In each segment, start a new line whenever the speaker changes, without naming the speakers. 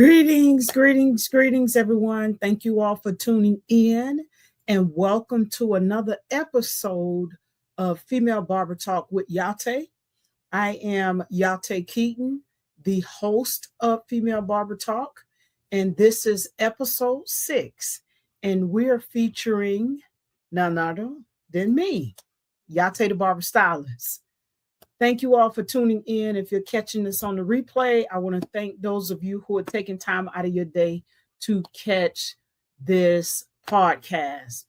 Greetings, everyone. Thank you all for tuning in and welcome to another episode of Female Barber Talk with Yah-Tay. I am Yah-Tay Keaton, the host of Female Barber Talk, and this is episode 6, and we're featuring none other than me, Yah-Tay the Barber Stylist. Thank you all for tuning in. If you're catching this on the replay, I want to thank those of you who are taking time out of your day to catch this broadcast,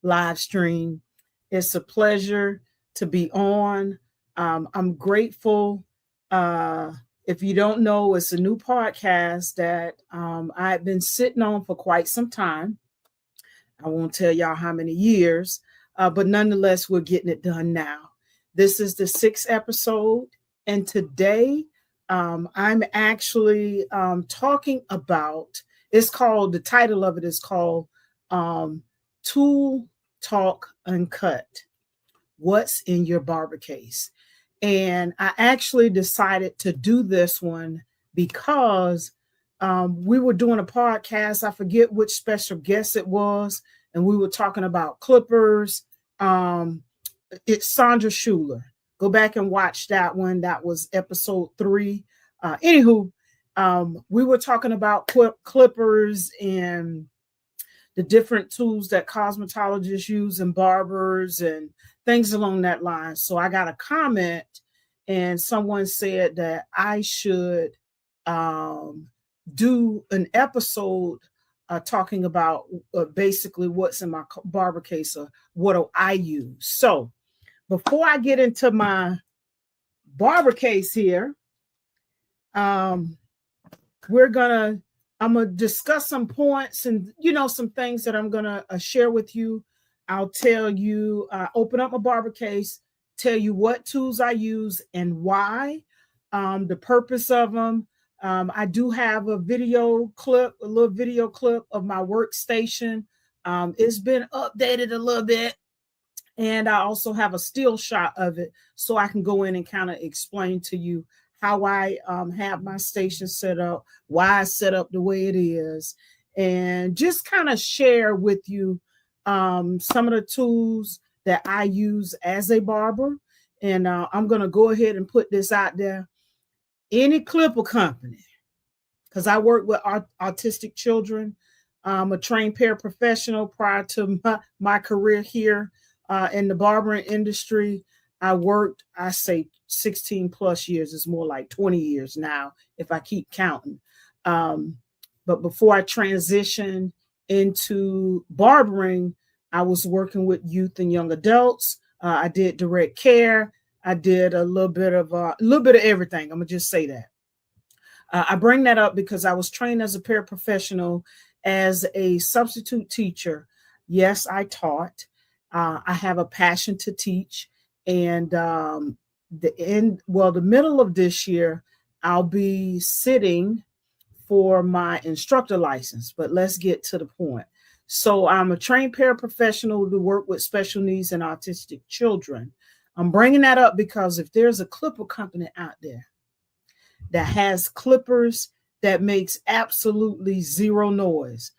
live stream. It's a pleasure to be on. I'm grateful. If you don't know, it's a new podcast that I've been sitting on for quite some time. I won't tell y'all how many years, but nonetheless, we're getting it done now. This is the 6th episode, and today I'm actually talking about, the title of it is called Tool Talk Uncut, What's in Your Barber Case? And I actually decided to do this one because we were doing a podcast, I forget which special guest it was, and we were talking about clippers. It's Sandra Schuler. Go back and watch that one. That was episode 3. We were talking about clippers and the different tools that cosmetologists use and barbers and things along that line. So I got a comment and someone said that I should do an episode talking about basically what's in my barber case or what do I use. So before I get into my barber case here, I'm gonna discuss some points and some things that I'm gonna share with you. I'll tell you, open up my barber case, tell you what tools I use and why, the purpose of them. I do have a little video clip of my workstation. It's been updated a little bit. And I also have a still shot of it so I can go in and kind of explain to you how I have my station set up, why I set up the way it is, and just kind of share with you some of the tools that I use as a barber. And I'm going to go ahead and put this out there. Any clipper company, because I work with autistic children. I'm a trained paraprofessional prior to my career here. In the barbering industry, I worked, I say 16 plus years. It's more like 20 years now, if I keep counting. But before I transitioned into barbering, I was working with youth and young adults. I did direct care. I did a little bit of everything. I'm gonna just say that. I bring that up because I was trained as a paraprofessional, as a substitute teacher. Yes, I taught. I have a passion to teach, and the middle of this year, I'll be sitting for my instructor license. But let's get to the point. So I'm a trained paraprofessional to work with special needs and autistic children. I'm bringing that up because if there's a clipper company out there that has clippers that makes absolutely zero noise,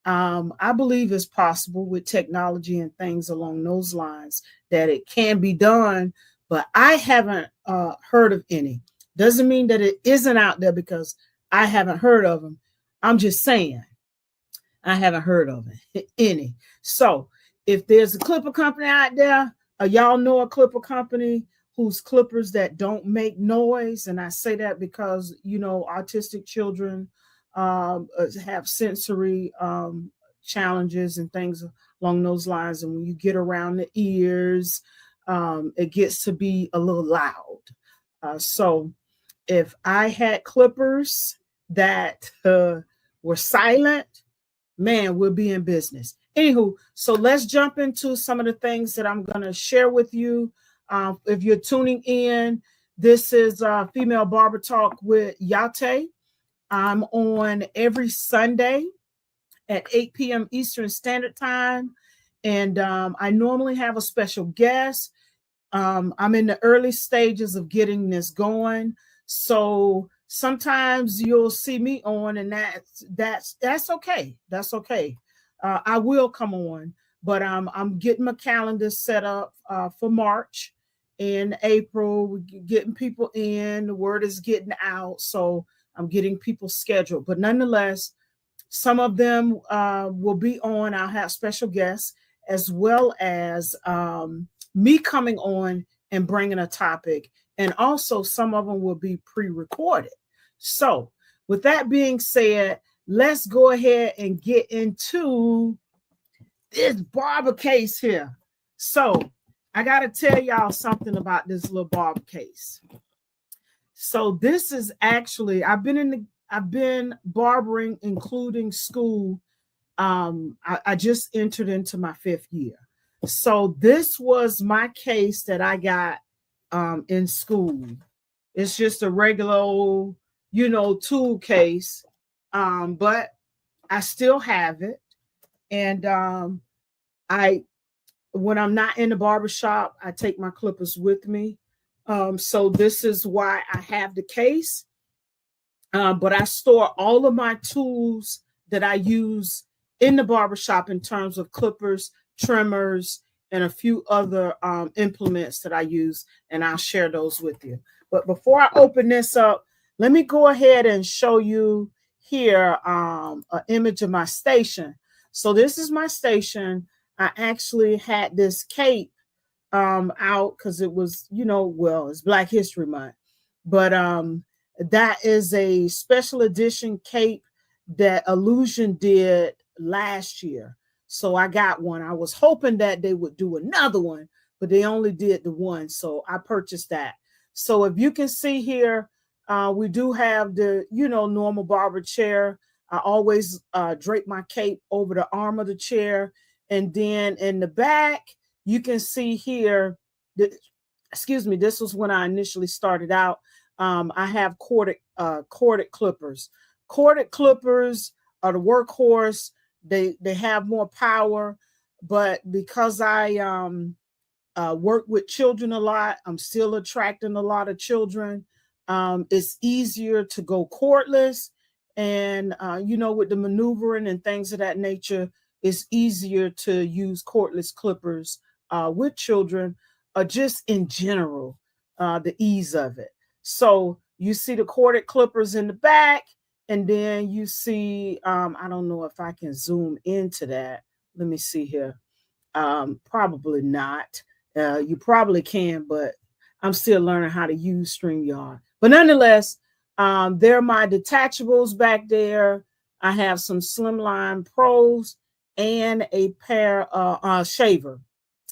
I believe it's possible with technology and things along those lines that it can be done, but I haven't heard of any. Doesn't mean that it isn't out there because I haven't heard of them. I'm just saying I haven't heard of any. So if there's a clipper company out there, y'all know a clipper company whose clippers that don't make noise, and I say that because autistic children have sensory challenges and things along those lines. And when you get around the ears, it gets to be a little loud. So if I had clippers that were silent, man, we'll be in business. Anywho, so let's jump into some of the things that I'm going to share with you. If you're tuning in, this is Female Barber Talk with Yah-Tay. I'm on every Sunday at 8 p.m. Eastern Standard Time. And I normally have a special guest. I'm in the early stages of getting this going. So sometimes you'll see me on, and that's okay. That's okay. I will come on, but I'm getting my calendar set up for March and April. We're getting people in. The word is getting out, so I'm getting people scheduled. But nonetheless, some of them will be on. I'll have special guests, as well as me coming on and bringing a topic. And also, some of them will be pre-recorded. So, with that being said, let's go ahead and get into this barber case here. So, I got to tell y'all something about this little barber case. So, this is actually, I've been barbering, including school. I just entered into my 5th year. So this was my case that I got in school. It's just a regular old, tool case. But I still have it. And when I'm not in the barbershop, I take my clippers with me. So this is why I have the case. But I store all of my tools that I use in the barbershop in terms of clippers, trimmers, and a few other implements that I use, and I'll share those with you. But before I open this up, let me go ahead and show you here an image of my station. So this is my station. I actually had this cape out because it was, it's Black History Month. But that is a special edition cape that Illusion did last year. So I got one. I was hoping that they would do another one, but they only did the one. So I purchased that. So if you can see here, we do have the, normal barber chair. I always drape my cape over the arm of the chair. And then in the back, you can see here, this was when I initially started out. I have corded clippers. Corded clippers are the workhorse. They have more power, but because I work with children a lot, I'm still attracting a lot of children. It's easier to go cordless, and with the maneuvering and things of that nature, it's easier to use cordless clippers with children, or just in general, the ease of it. So you see the corded clippers in the back, and then you see, I don't know if I can zoom into that. Let me see here. Probably not. You probably can, but I'm still learning how to use StreamYard. But nonetheless, there are my detachables back there. I have some Slimline Pros and a pair of shaver,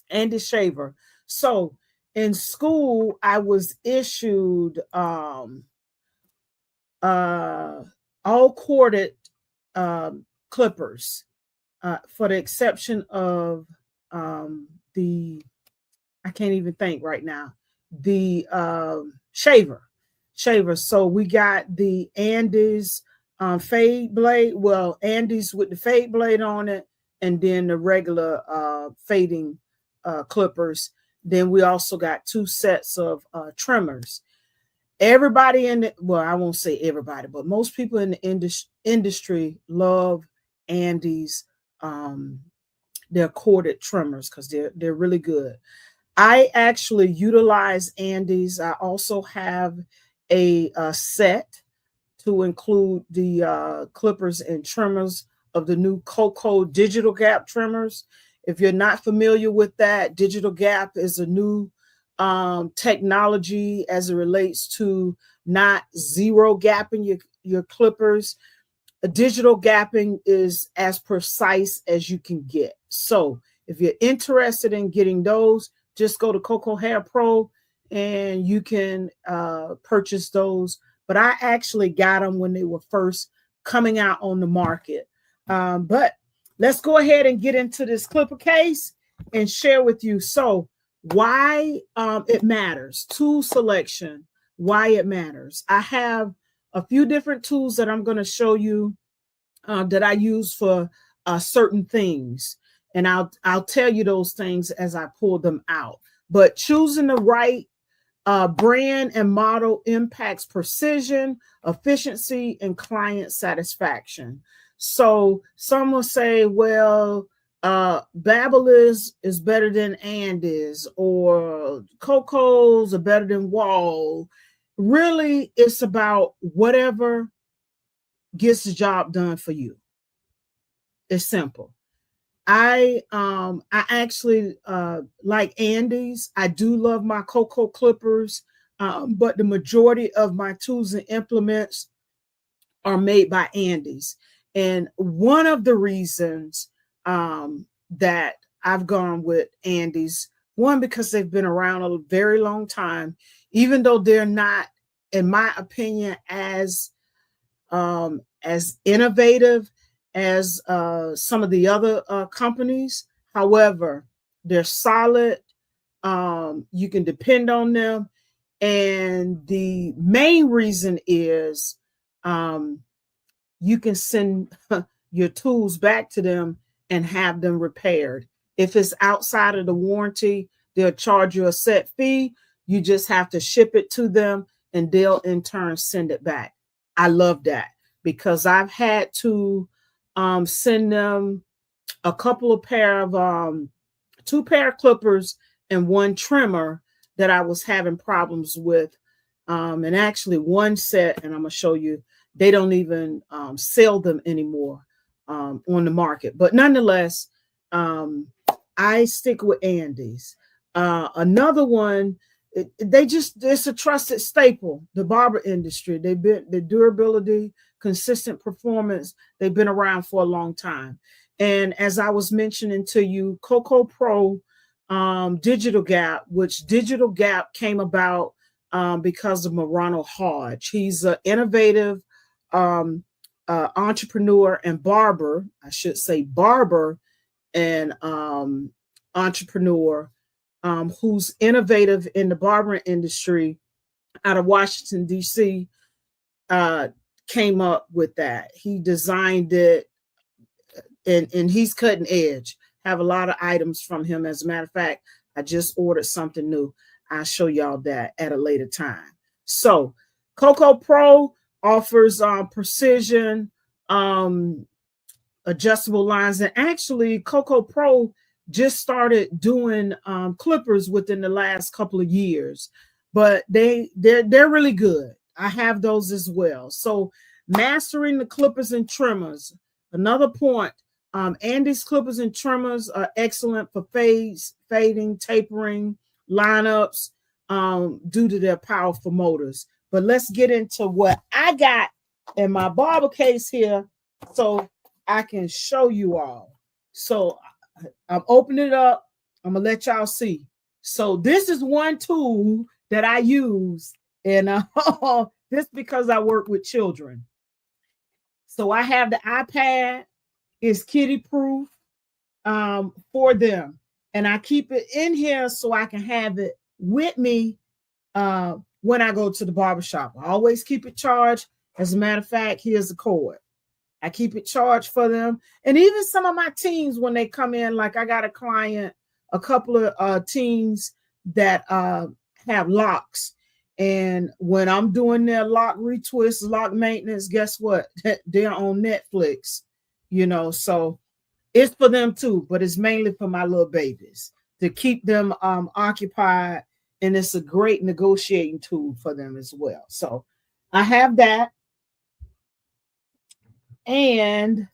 and a shaver. So in school, I was issued all corded clippers, for the exception of the, I can't even think right now, the shaver. So we got the Andes fade blade. Well, Andes with the fade blade on it, and then the regular fading clippers. Then we also got 2 sets of trimmers. Everybody I won't say everybody, but most people in the industry love Andes, their corded trimmers, because they're really good. I actually utilize Andes. I also have a set to include the clippers and trimmers of the new Coco Digital Gap trimmers. If you're not familiar with that, Digital Gap is a new technology as it relates to not zero gapping your clippers. Digital gapping is as precise as you can get. So if you're interested in getting those, just go to Coco Hair Pro and you can purchase those. But I actually got them when they were first coming out on the market. But let's go ahead and get into this clipper case and share with you. So why it matters, tool selection, why it matters. I have a few different tools that I'm going to show you that I use for certain things. And I'll tell you those things as I pull them out. But choosing the right Brand and model impacts precision, efficiency, and client satisfaction. So some will say, well, Babyliss is better than Andes, or Coco's are better than Wall. Really, it's about whatever gets the job done for you. It's simple. I actually like Andes. I do love my Coco clippers, but the majority of my tools and implements are made by Andes. And one of the reasons that I've gone with Andes, one, because they've been around a very long time, even though they're not, in my opinion, as innovative as some of the other companies. However, they're solid. You can depend on them. And the main reason is you can send your tools back to them and have them repaired. If it's outside of the warranty, they'll charge you a set fee. You just have to ship it to them and they'll in turn send it back. I love that because I've had to send them a couple of pair of 2 pair of clippers and 1 trimmer that I was having problems with. And actually 1 set, and I'm going to show you, they don't even sell them anymore on the market. But nonetheless, I stick with Andes. Another one, it's a trusted staple, the barber industry. They've been, the durability, consistent performance, they've been around for a long time. And as I was mentioning to you, Coco Pro Digital Gap, which Digital Gap came about because of Morano Hodge. He's an innovative entrepreneur and barber, I should say barber and entrepreneur who's innovative in the barbering industry out of Washington, D.C., came up with that. He designed it, and he's cutting edge. Have a lot of items from him. As a matter of fact, I just ordered something new. I'll show y'all that at a later time. So Coco Pro offers precision, adjustable lines. And actually, Coco Pro just started doing clippers within the last couple of years, but they're really good. I have those as well. So mastering the clippers and trimmers. Another point, Andes clippers and trimmers are excellent for fades, fading, tapering, lineups due to their powerful motors. But let's get into what I got in my barber case here so I can show you all. So I'm opening it up. I'm going to let y'all see. So this is one tool that I use, and this because I work with children. So I have the iPad. It's kiddie proof for them. And I keep it in here so I can have it with me when I go to the barbershop. I always keep it charged. As a matter of fact, here's the cord. I keep it charged for them. And even some of my teams, when they come in, like I got a client, a couple of teams that have locks. And when I'm doing their lock retwist, lock maintenance, guess what? They're on Netflix, you know, so it's for them too, but it's mainly for my little babies to keep them occupied. And it's a great negotiating tool for them as well. So I have that. And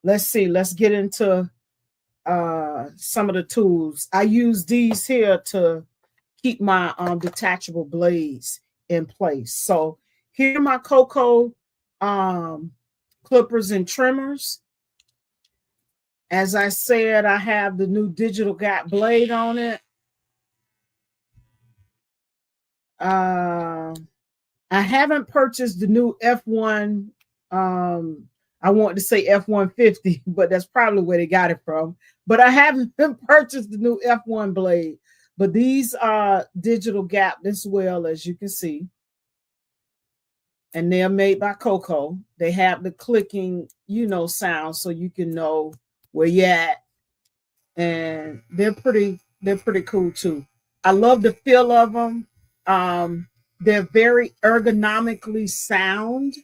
let's see, let's get into some of the tools. I use these here to keep my detachable blades in place. So here are my Coco clippers and trimmers. As I said, I have the new Digital Gap blade on it. I haven't purchased the new F1. I want to say F150, but that's probably where they got it from. But I haven't purchased the new F1 blade. But these are Digital Gap as well, as you can see. And they're made by Coco. They have the clicking, you know, sound so you can know where you're at. And they're pretty cool too. I love the feel of them. They're very ergonomically sound,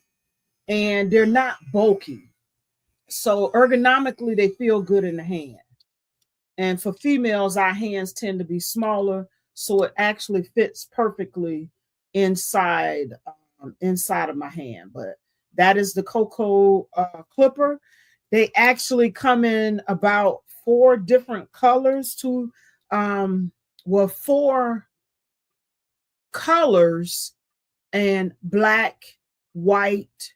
and they're not bulky. So ergonomically, they feel good in the hand. And for females, our hands tend to be smaller, so it actually fits perfectly inside inside of my hand. But that is the Cocoa clipper. They actually come in about four different colors to four colors, and black, white,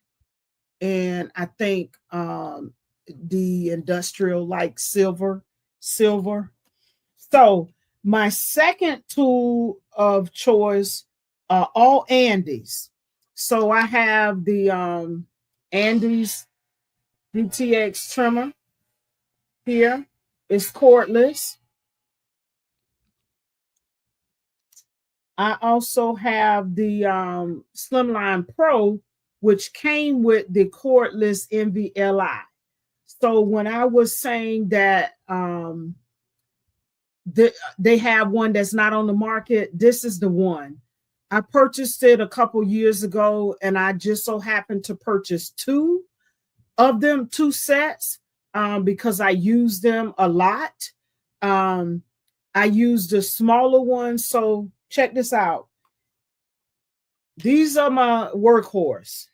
and I think the industrial like silver. So my second tool of choice are all Andes. So I have the Andes DTX trimmer here. It's cordless. I also have the Slimline Pro, which came with the cordless NVLI. So when I was saying that they have one that's not on the market, this is the one. I purchased it a couple years ago, and I just so happened to purchase two of them, two sets, because I use them a lot. I use the smaller one. So check this out. These are my workhorse.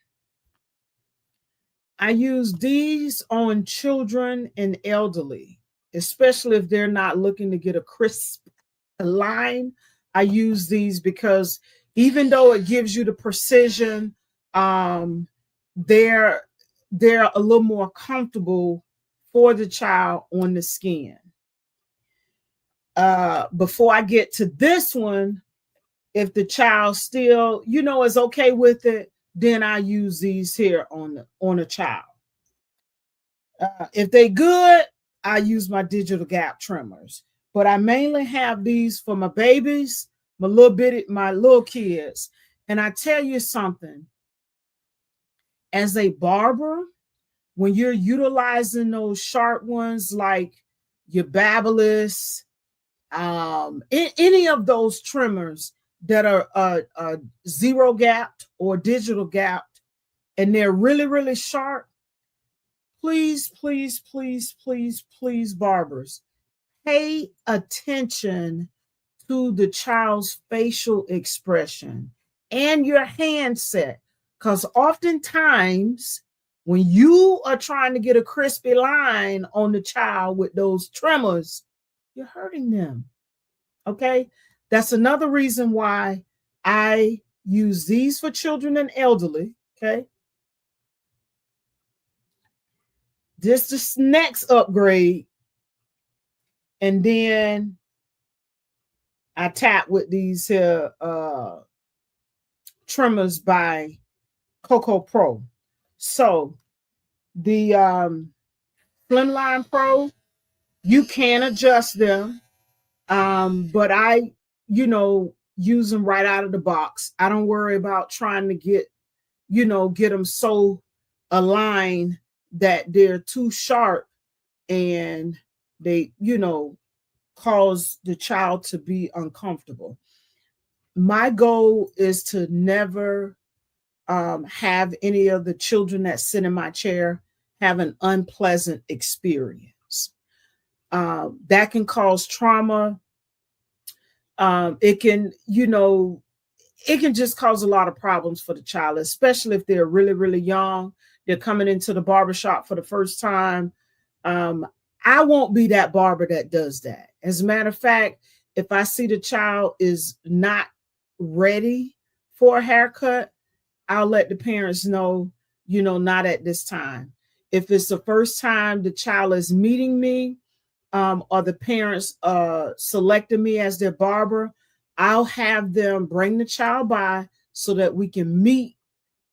I use these on children and elderly, especially if they're not looking to get a crisp line. I use these because even though it gives you the precision, they're a little more comfortable for the child on the skin. Before I get to this one, if the child still, is okay with it, then I use these here on a child. If they good, I use my digital gap trimmers. But I mainly have these for my babies, my little kids. And I tell you something, as a barber, when you're utilizing those sharp ones like your Babyliss, any of those trimmers that are zero gapped or digital gapped, and they're really, really sharp, please, please, please, please, please, barbers, pay attention to the child's facial expression and your handset. Because oftentimes, when you are trying to get a crispy line on the child with those trimmers, you're hurting them. Okay? That's another reason why I use these for children and elderly. Okay? This is next upgrade. And then I tap with these here trimmers by Cocoa Pro. So the Slimline Pro, you can adjust them, but I, use them right out of the box. I don't worry about trying to get them so aligned that they're too sharp and they, cause the child to be uncomfortable. My goal is to never have any of the children that sit in my chair have an unpleasant experience. That can cause trauma. It can, it can just cause a lot of problems for the child, especially if they're really, really young. They're coming into the barbershop for the first time. I won't be that barber that does that. As a matter of fact, if I see the child is not ready for a haircut, I'll let the parents know, not at this time. If it's the first time the child is meeting me, or the parents selected me as their barber, I'll have them bring the child by so that we can meet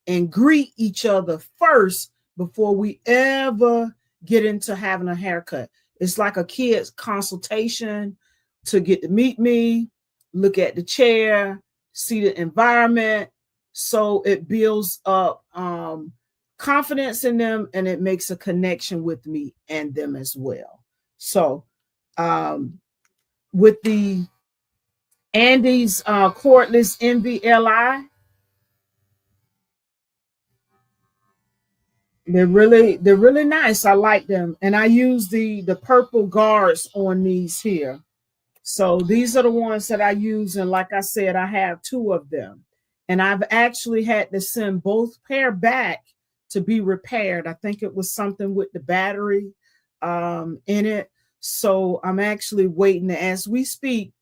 and greet each other first before we ever get into having a haircut. It's like a kid's consultation to get to meet me, look at the chair, see the environment. So it builds up confidence in them, and it makes a connection with me and them as well. So with the Andy's cordless NVLI. They're really nice. I like them. And I use the purple guards on these here. So these are the ones that I use. And like I said, I have two of them. And I've actually had to send both pair back to be repaired. I think it was something with the battery in it. So I'm actually waiting as we speak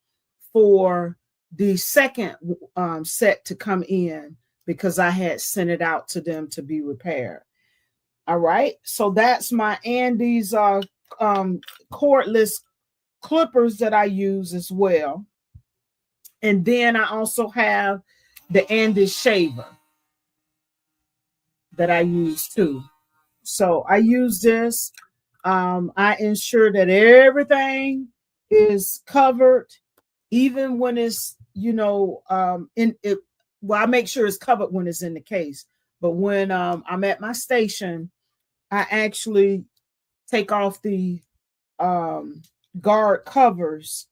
for the second set to come in because I had sent it out to them to be repaired. All right. So that's my Andy's cordless clippers that I use as well. And then I also have the Andy's shaver that I use too. So I use this. I ensure that everything is covered, even when it's, in it. Well, I make sure it's covered when it's in the case. But when I'm at my station, I actually take off the guard covers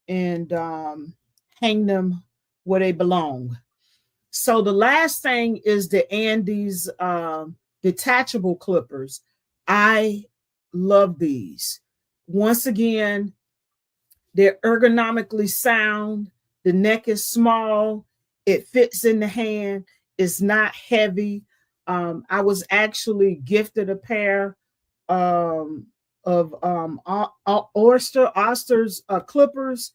and hang them where they belong. So the last thing is the Andy's detachable clippers. I love these. Once again, they're ergonomically sound. The neck is small. It fits in the hand. It's not heavy. I was actually gifted a pair of Oster's clippers,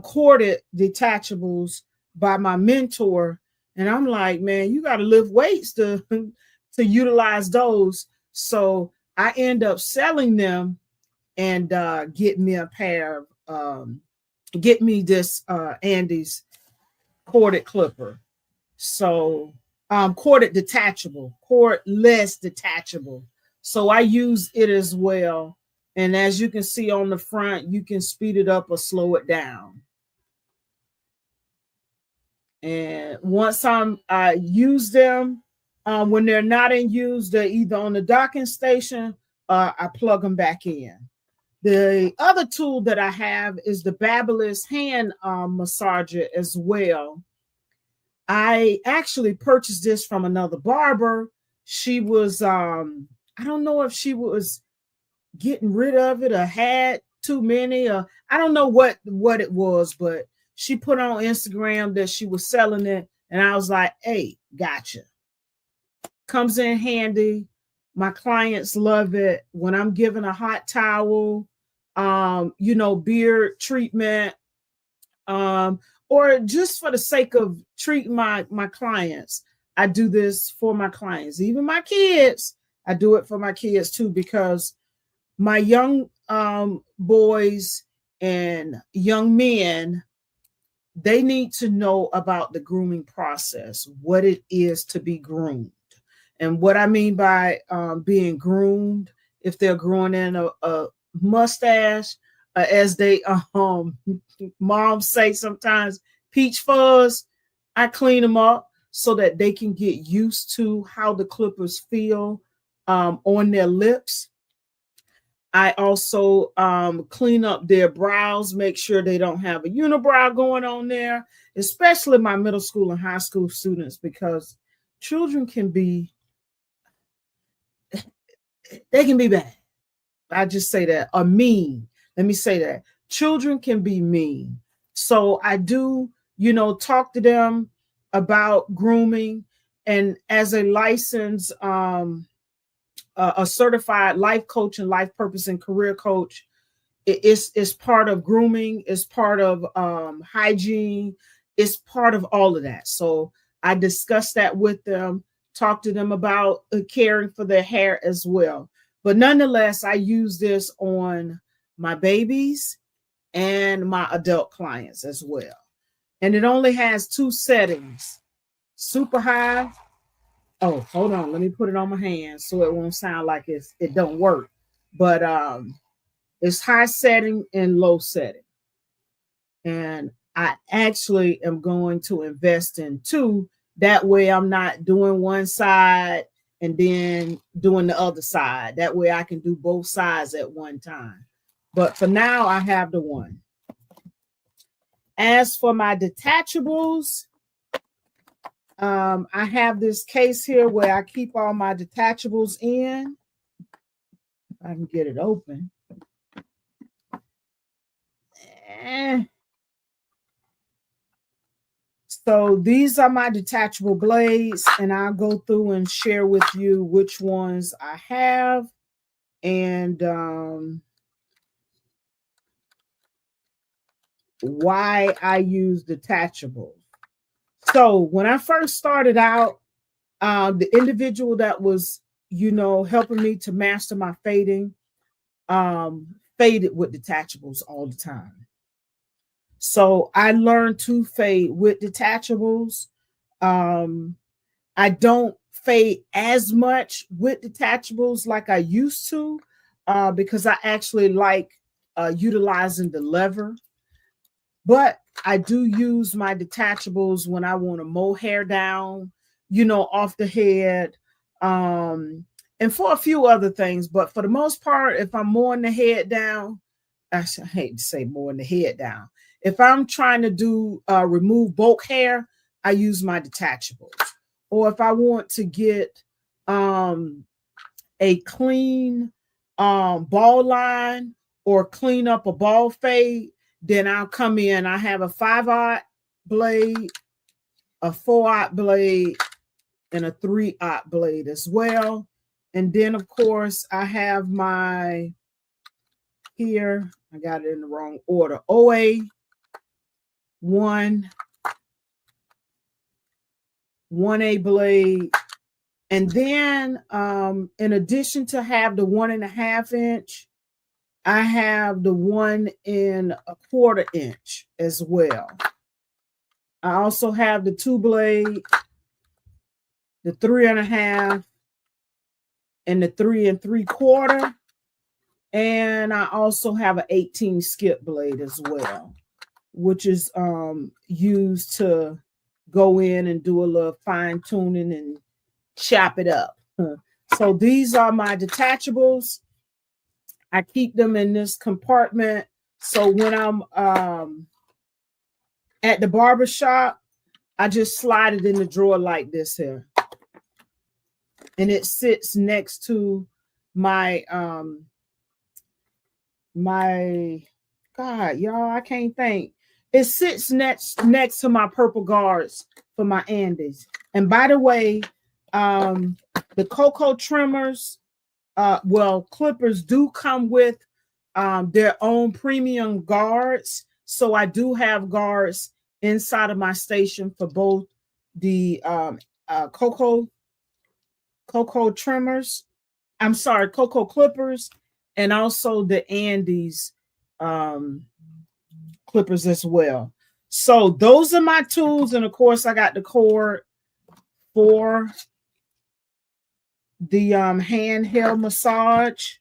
corded detachables by my mentor. And I'm like, man, you got to lift weights to utilize those. So I end up selling them and get me a pair of get me this Andy's corded clipper. So corded detachable, cordless detachable. So I use it as well. And as you can see on the front, you can speed it up or slow it down. And once I use them, when they're not in use, they're either on the docking station or I plug them back in. The other tool that I have is the Babyliss hand massager as well. I actually purchased this from another barber. She was, I don't know if she was getting rid of it or had too many, or I don't know what it was, but she put on Instagram that she was selling it. And I was like, hey, gotcha. Comes in handy. My clients love it. When I'm giving a hot towel, beard treatment, or just for the sake of treating my clients, I do this for my clients. Even my kids, I do it for my kids too, because my young boys and young men, they need to know about the grooming process, what it is to be groomed. And what I mean by being groomed, if they're growing in a mustache, as they moms say sometimes, peach fuzz, I clean them up so that they can get used to how the clippers feel on their lips. I also clean up their brows, make sure they don't have a unibrow going on there, especially my middle school and high school students, because children can be, they can be bad. I just say that, or mean. Let me say that. Children can be mean. So I do, talk to them about grooming. And as a licensed, a certified life coach and life purpose and career coach, it's part of grooming, it's part of hygiene, it's part of all of that. So I discuss that with them, talk to them about caring for their hair as well. But nonetheless, I use this on my babies and my adult clients as well. And it only has two settings: super high. Oh, hold on. Let me put it on my hand so it won't sound like it don't work. But it's high setting and low setting. And I actually am going to invest in two. That way I'm not doing one side and then doing the other side. That way I can do both sides at one time. But for now, I have the one. As for my detachables, I have this case here where I keep all my detachables in. If I can get it open. So these are my detachable blades, and I'll go through and share with you which ones I have and why I use detachables. So when I first started out, the individual that was, helping me to master my fading, faded with detachables all the time. So I learned to fade with detachables. I don't fade as much with detachables like I used to, because I actually like utilizing the lever. But I do use my detachables when I want to mow hair down, off the head, and for a few other things. But for the most part, if I'm mowing the head down, I hate to say mowing the head down. If I'm trying to do remove bulk hair, I use my detachables. Or if I want to get a clean ball line or clean up a ball fade, then I'll come in. I have a 5/0 blade, a 4/0 blade, and a 3/0 blade as well. And then, of course, I have my, here, I got it in the wrong order, OA 1A blade. And then, in addition to have the 1.5 inch, I have the 1 1/4 inch as well. I also have the 2 blade, the 3.5, and the 3 3/4. And I also have an 18 skip blade as well, which is used to go in and do a little fine tuning and chop it up. So these are my detachables. I keep them in this compartment. So when I'm at the barber shop, I just slide it in the drawer like this here. And it sits next to my God, y'all, I can't think. It sits next to my purple guards for my Andes. And by the way, the cocoa trimmers, clippers do come with their own premium guards. So I do have guards inside of my station for both the cocoa trimmers. I'm sorry, cocoa clippers, and also the Andes clippers as well. So those are my tools. And of course, I got the cord for the handheld massage.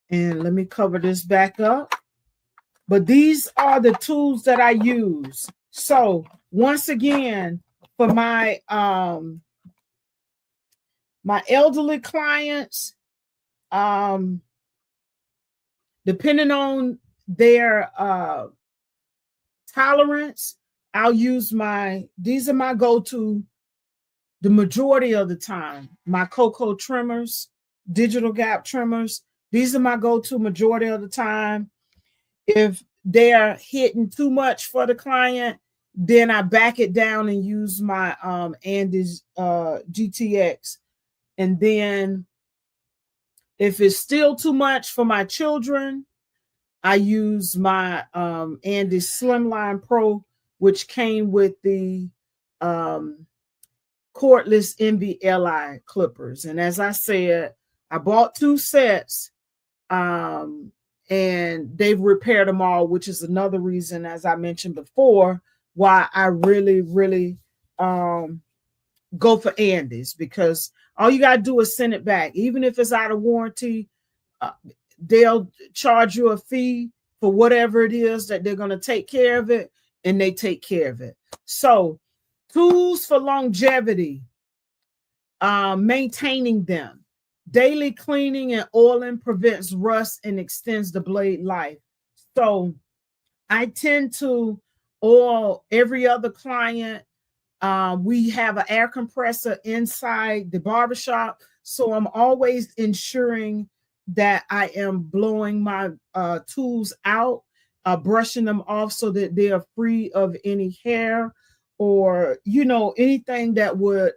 And let me cover this back up. But these are the tools that I use. So once again, for my my elderly clients, depending on their tolerance, I'll use these are my go-to the majority of the time. My cocoa trimmers, digital gap trimmers, these are my go-to majority of the time. If they're hitting too much for the client, then I back it down and use my Andes GTX. And then if it's still too much for my children, I use my Andes Slimline Pro, which came with the cordless NVLI clippers. And as I said, I bought 2 sets and they've repaired them all, which is another reason, as I mentioned before, why I really, really go for Andes, because all you got to do is send it back. Even if it's out of warranty, they'll charge you a fee for whatever it is that they're going to take care of it, and they take care of it. So tools for longevity, maintaining them. Daily cleaning and oiling prevents rust and extends the blade life. So I tend to oil every other client. We have an air compressor inside the barbershop, so I'm always ensuring that I am blowing my tools out, brushing them off so that they are free of any hair or anything that would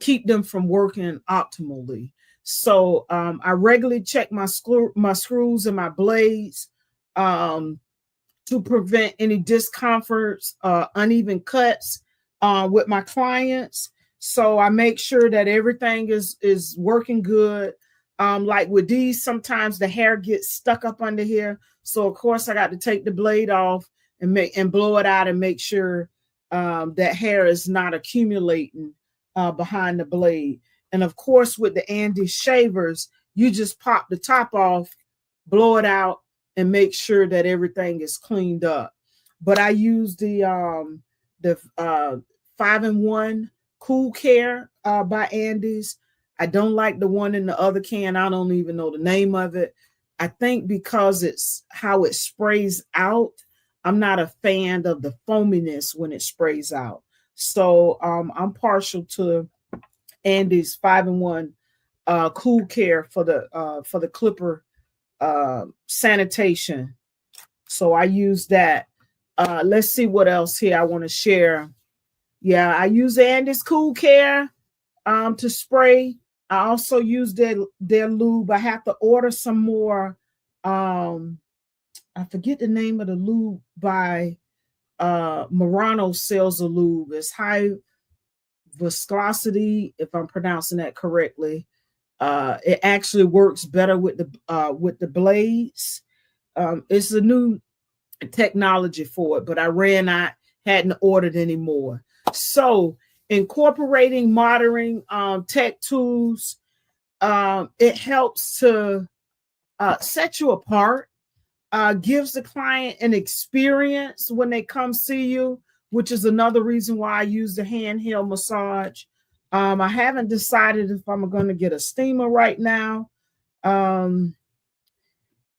keep them from working optimally. So I regularly check my screws and my blades to prevent any discomforts, uneven cuts with my clients. So I make sure that everything is working good. Like with these, sometimes the hair gets stuck up under here. So of course I got to take the blade off and blow it out and make sure that hair is not accumulating behind the blade. And of course, with the Andes shavers, you just pop the top off, blow it out, and make sure that everything is cleaned up. But I use the 5-in-1 Cool Care by Andes. I don't like the one in the other can. I don't even know the name of it. I think because it's how it sprays out. I'm not a fan of the foaminess when it sprays out. So I'm partial to Andes 5-in-1 Cool Care for the clipper sanitation. So I use that. Let's see what else here I want to share. Yeah, I use Andes Cool Care to spray. I also use their lube. I have to order some more. I forget the name of the lube by Murano sells a lube. It's high viscosity, if I'm pronouncing that correctly. It actually works better with the blades. It's a new technology for it, but I ran out, hadn't ordered any more. So incorporating modern tech tools, it helps to set you apart, gives the client an experience when they come see you, which is another reason why I use the handheld massage. I haven't decided if I'm going to get a steamer right now.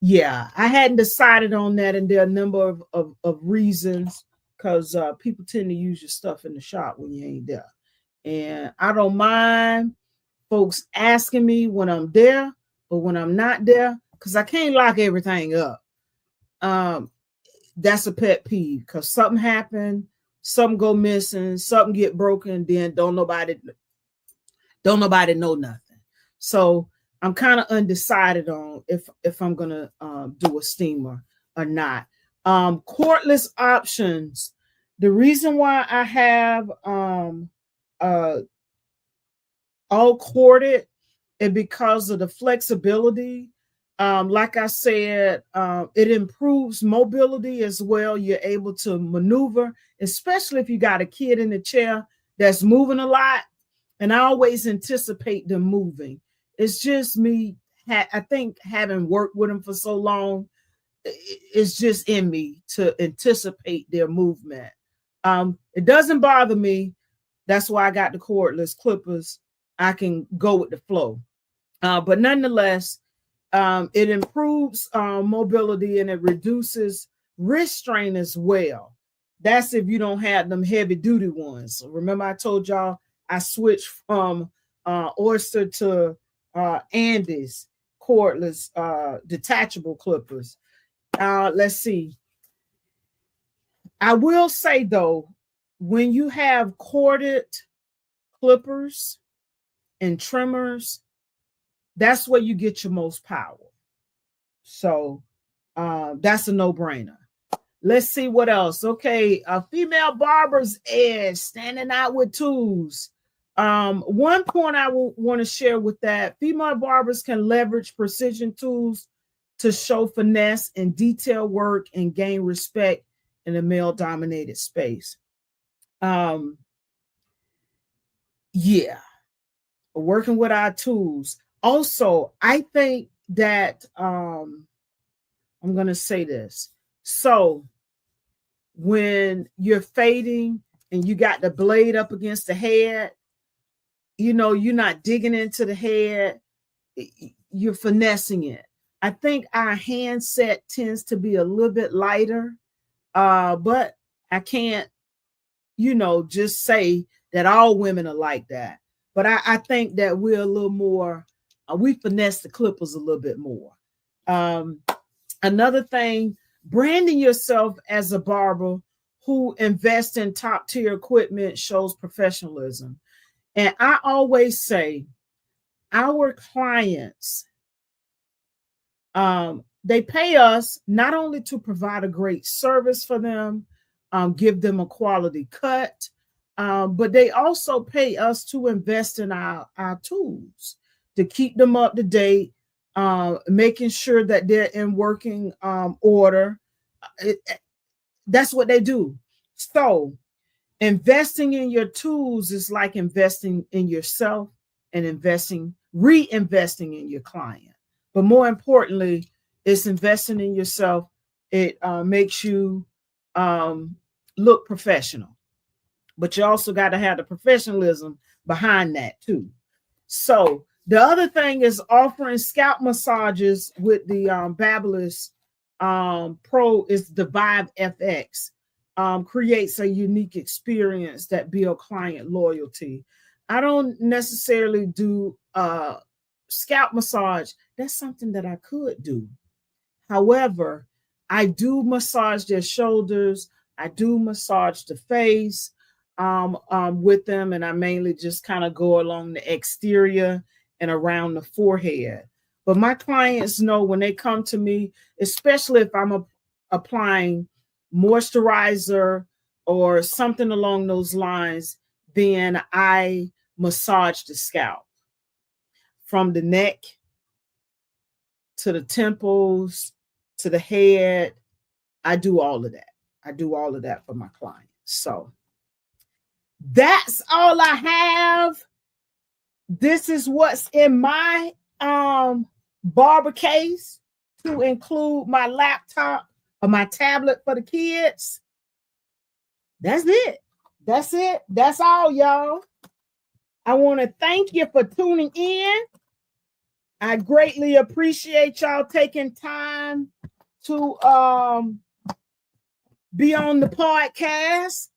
Yeah, I hadn't decided on that, and there are a number of reasons, because people tend to use your stuff in the shop when you ain't there. And I don't mind folks asking me when I'm there, but when I'm not there, because I can't lock everything up. That's a pet peeve, because something happened, something go missing, something get broken, then don't nobody know nothing. So I'm kind of undecided on if I'm gonna do a steamer or not. Cordless options. The reason why I have all corded is because of the flexibility. Like I said, it improves mobility as well. You're able to maneuver, especially if you got a kid in the chair that's moving a lot. And I always anticipate them moving. It's just me. I think having worked with them for so long, it's just in me to anticipate their movement. It doesn't bother me. That's why I got the cordless clippers. I can go with the flow. But nonetheless, it improves mobility, and it reduces wrist strain as well. That's if you don't have them heavy duty ones. So remember I told y'all I switched from Oyster to Andes cordless detachable clippers. Let's see. I will say though, when you have corded clippers and trimmers, that's where you get your most power. So that's a no-brainer. Let's see what else. Okay, female barbers edge, standing out with tools. One point I want to share with that: female barbers can leverage precision tools to show finesse and detail work and gain respect in a male-dominated space. Yeah, working with our tools. Also, I think that I'm going to say this. So when you're fading and you got the blade up against the head, you're not digging into the head, you're finessing it. I think our handset tends to be a little bit lighter, but I can't, just say that all women are like that. But I think that we're a little more, we finesse the clippers a little bit more. Another thing, branding yourself as a barber who invests in top tier equipment shows professionalism. And I always say, our clients, they pay us not only to provide a great service for them, give them a quality cut, but they also pay us to invest in our tools to keep them up to date, making sure that they're in working order. That's what they do. So investing in your tools is like investing in yourself and reinvesting in your client. But more importantly, it's investing in yourself. It makes you look professional, but you also got to have the professionalism behind that too. So the other thing is offering scalp massages with the Babyliss Pro is the Vibe FX. Creates a unique experience that builds client loyalty. I don't necessarily do scalp massage. That's something that I could do. However, I do massage their shoulders. I do massage the face with them, and I mainly just kind of go along the exterior and around the forehead. But my clients know when they come to me, especially if I'm applying moisturizer or something along those lines, then I massage the scalp from the neck to the temples to the head. I do all of that. I do all of that for my clients. So that's all I have. This is what's in my barber case, to include my laptop or my tablet for the kids. That's it. That's it. That's all, y'all. I want to thank you for tuning in. I greatly appreciate y'all taking time to be on the podcast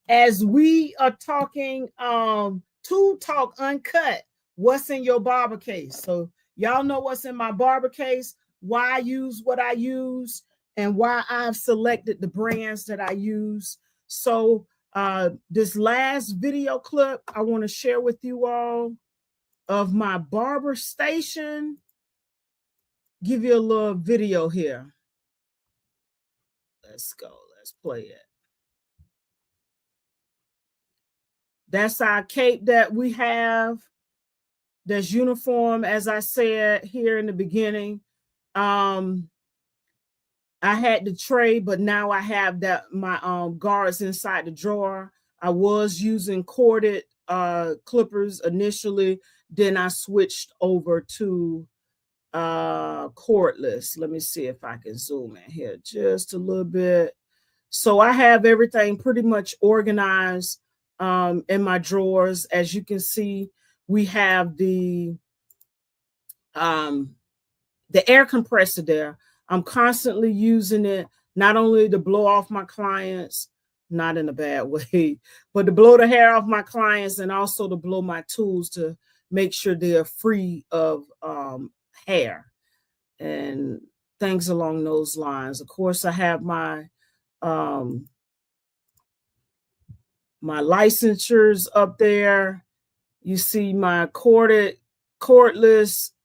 as we are talking to talk uncut. What's in your barber case? So y'all know what's in my barber case, why I use what I use, and why I've selected the brands that I use. So this last video clip I want to share with you all of my barber station. Give you a little video here. Let's go. Let's play it. That's our cape that we have. That's uniform, as I said here in the beginning. I had the tray, but now I have that my guards inside the drawer. I was using corded clippers initially, then I switched over to cordless. Let me see if I can zoom in here just a little bit. So I have everything pretty much organized in my drawers. As you can see, we have the air compressor there. I'm constantly using it, not only to blow off my clients, not in a bad way, but to blow the hair off my clients, and also to blow my tools to make sure they're free of hair and things along those lines. Of course, I have my my licensures up there. You see my cordless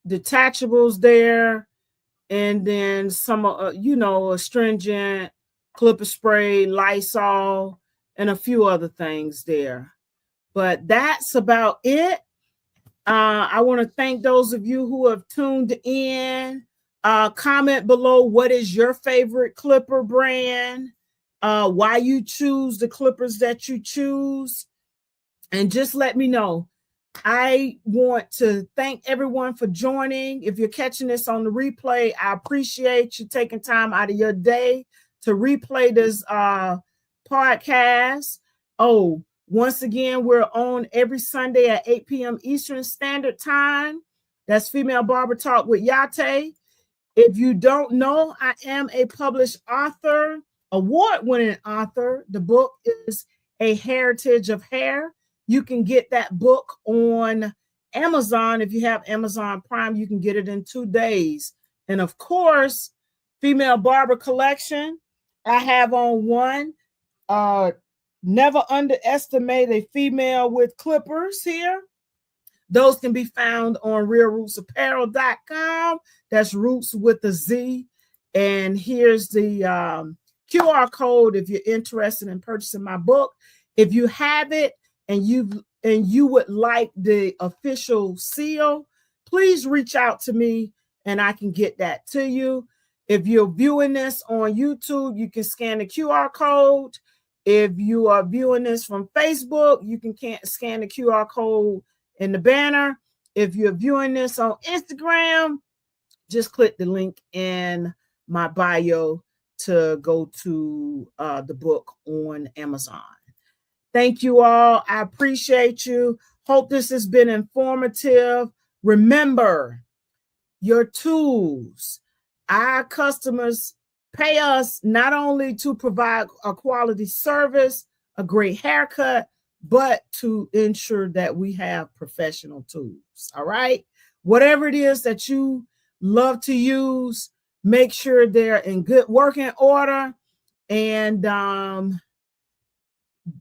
detachables there. And then some, astringent, clipper spray, Lysol, and a few other things there. But that's about it. I want to thank those of you who have tuned in. Comment below, what is your favorite clipper brand? Why you choose the clippers that you choose? And just let me know. I want to thank everyone for joining. If you're catching this on the replay, I appreciate you taking time out of your day to replay this podcast. Oh, once again, we're on every Sunday at 8 p.m. Eastern Standard Time. That's Female Barber Talk with Yah-Tay. If you don't know, I am a published author, award-winning author. The book is A Heritage of Hair. You can get that book on Amazon. If you have Amazon Prime, you can get it in 2 days. And of course, Female Barber Collection. I have on one. Never underestimate a female with clippers here. Those can be found on realrootsapparel.com. That's roots with a Z. And here's the QR code if you're interested in purchasing my book. If you have it and you would like the official seal, please reach out to me and I can get that to you. If you're viewing this on YouTube, you can scan the QR code. If you are viewing this from Facebook, you can scan the QR code in the banner. If you're viewing this on Instagram, just click the link in my bio to go to the book on Amazon. Thank you all. I appreciate you. Hope this has been informative. Remember, your tools. Our customers pay us not only to provide a quality service, a great haircut, but to ensure that we have professional tools. All right. Whatever it is that you love to use, make sure they're in good working order and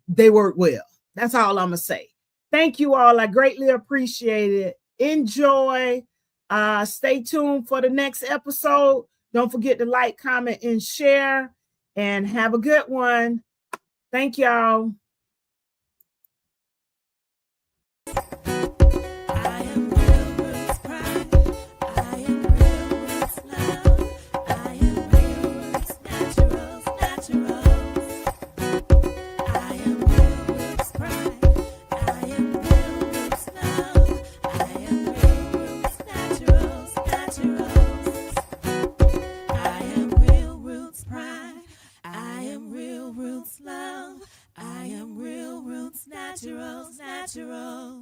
they work well. That's all I'm going to say. Thank you all. I greatly appreciate it. Enjoy. Stay tuned for the next episode. Don't forget to like, comment, and share. And have a good one. Thank y'all.
Naturals.